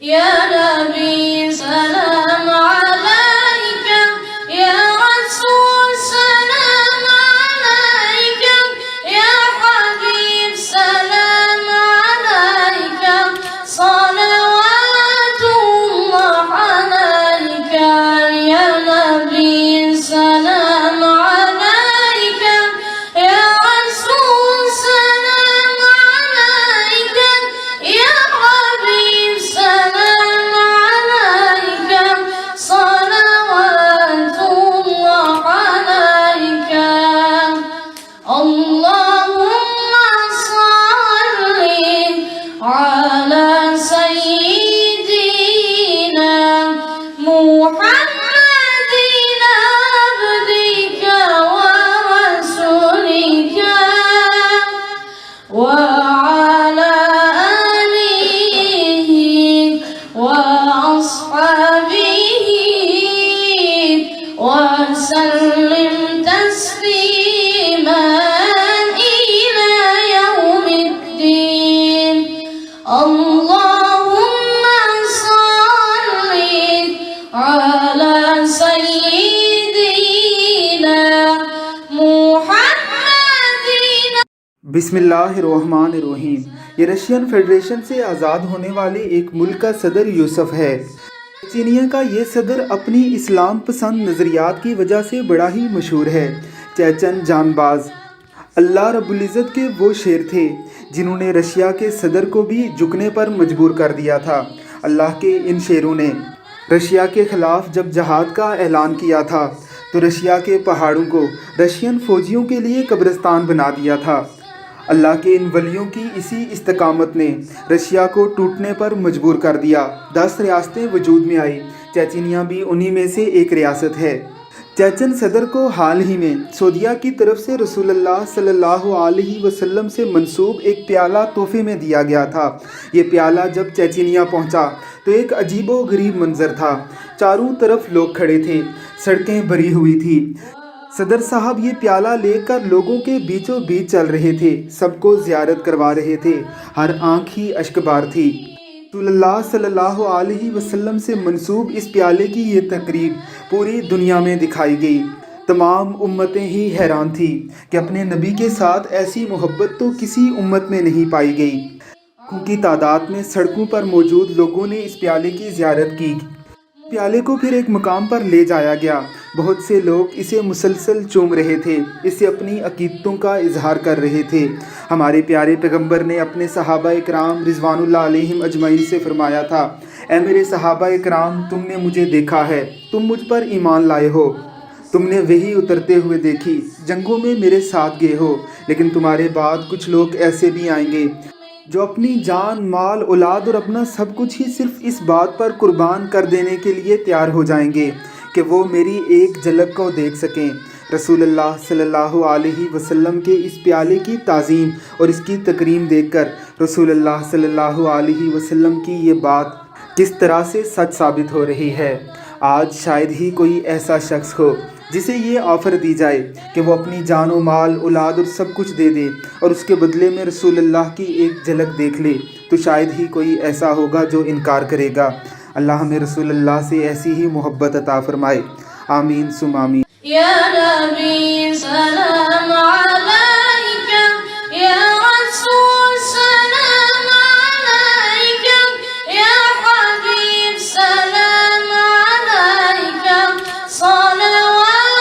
يا نبي سلام عليك يا رسول سلام عليك يا حبيب سلام عليك صلوات الله عليك يا نبي سلام عليك يا رسول سلام عليك يا حبيب سلام عليك صلوات الله عليك اللهم صل على سيدنا محمد عبدك ورسولك وعلى آله وأصحابه وسلم تسليما إلى يوم الدين اللهم صل على سيدنا محمد बिस्मिल्लाहिर्रहमानिर्रहीम। ये रशियन फेडरेशन से आज़ाद होने वाले एक मुल्क का सदर यूसुफ है। चीनिया का ये सदर अपनी इस्लाम पसंद नज़रियात की वजह से बड़ा ही मशहूर है। चेचन जानबाज अल्लाह रब्बुल इज़्ज़त के वो शेर थे जिन्होंने रशिया के सदर को भी झुकने पर मजबूर कर दिया था। अल्लाह के इन शेरों ने रशिया के ख़िलाफ़ जब जहाद का ऐलान किया था तो रशिया के पहाड़ों को रशियन फ़ौजियों के लिए कब्रिस्तान बना दिया था। अल्लाह के इन वलियों की इसी इस्तकामत ने रशिया को टूटने पर मजबूर कर दिया। 10 रियासतें वजूद में आई। चेचनिया भी उन्हीं में से एक रियासत है। चेचन सदर को हाल ही में सऊदीया की तरफ से रसूलुल्लाह सल्लल्लाहु अलैहि वसल्लम से मंसूब एक प्याला तोहफे में दिया गया था। ये प्याला जब चेचनिया पहुंचा तो एक अजीबो गरीब मंजर था। चारों तरफ लोग खड़े थे, सड़कें भरी हुई थी। सदर साहब ये प्याला लेकर लोगों के बीचों बीच चल रहे थे, सबको ज़ियारत करवा रहे थे। हर आँख ही अश्कबार थी। रसूलुल्लाह सल्लल्लाहु अलैहि वसल्लम से मंसूब इस प्याले की ये तकरीब पूरी दुनिया में दिखाई गई। तमाम उम्मतें ही हैरान थी कि अपने नबी के साथ ऐसी मोहब्बत तो किसी उम्मत में नहीं पाई गई। लाखों की तादाद में सड़कों पर मौजूद लोगों ने इस प्याले की ज़ियारत की। प्याले को फिर एक मुकाम पर ले जाया गया। बहुत से लोग इसे मुसलसल चूम रहे थे, इसे अपनी अकीदतों का इजहार कर रहे थे। हमारे प्यारे पैगंबर ने अपने सहाबा इकराम रिज़वानुल्लाह अलैहिम अजमईन से फरमाया था, ऐ मेरे सहाबा इकराम, तुमने मुझे देखा है, तुम मुझ पर ईमान लाए हो, तुमने वही उतरते हुए देखी, जंगों में मेरे साथ गए हो, लेकिन तुम्हारे बाद कुछ लोग ऐसे भी आएंगे जो अपनी जान, माल, औलाद और अपना सब कुछ ही सिर्फ इस बात पर कुर्बान कर देने के लिए तैयार हो जाएंगे कि वो मेरी एक झलक को देख सकें। रसूलुल्लाह सल्लल्लाहु अलैहि वसल्लम के इस प्याले की ताज़ीम और इसकी तकरीम देखकर रसूलुल्लाह सल्लल्लाहु अलैहि वसल्लम की ये बात किस तरह से सच साबित हो रही है। आज शायद ही कोई ऐसा शख्स हो जिसे ये ऑफ़र दी जाए कि वो अपनी जान व माल, औलाद और सब कुछ दे दे और उसके बदले में रसूलुल्लाह की एक झलक देख ले, तो शायद ही कोई ऐसा होगा जो इनकार करेगा। अल्लाह हमें रसूलुल्लाह से ऐसी ही मोहब्बत अता फरमाए। आमीन सुम आमीन। या नबी सलाम अलैक या रसूल सलाम अलैक या हबीब सलाम अलैक सलवातुल्लाह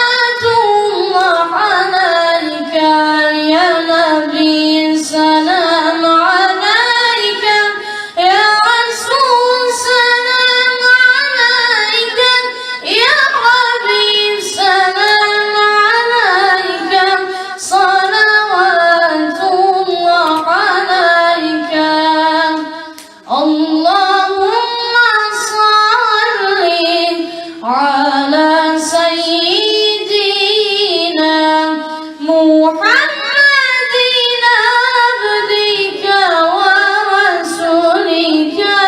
अलैक या नबी सलाम अलैक या रसूल सलाम अलैक या हबीब सलाम अलैक सलवातुल्लाह अलैक अल्लाहुम्मा सल्ली अला सय्यिदिना मुहम्मदिन अब्दिका व रसूलिका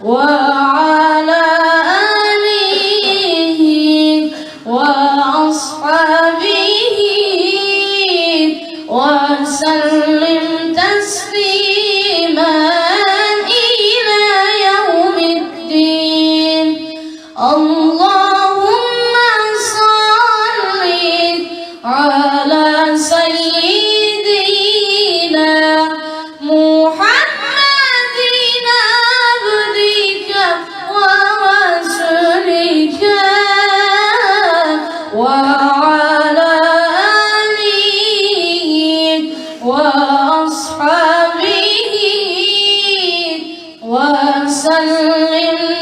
وعلى آله وأصحابه وسلم تسليما إلى وعلى آله وأصحابه وسلم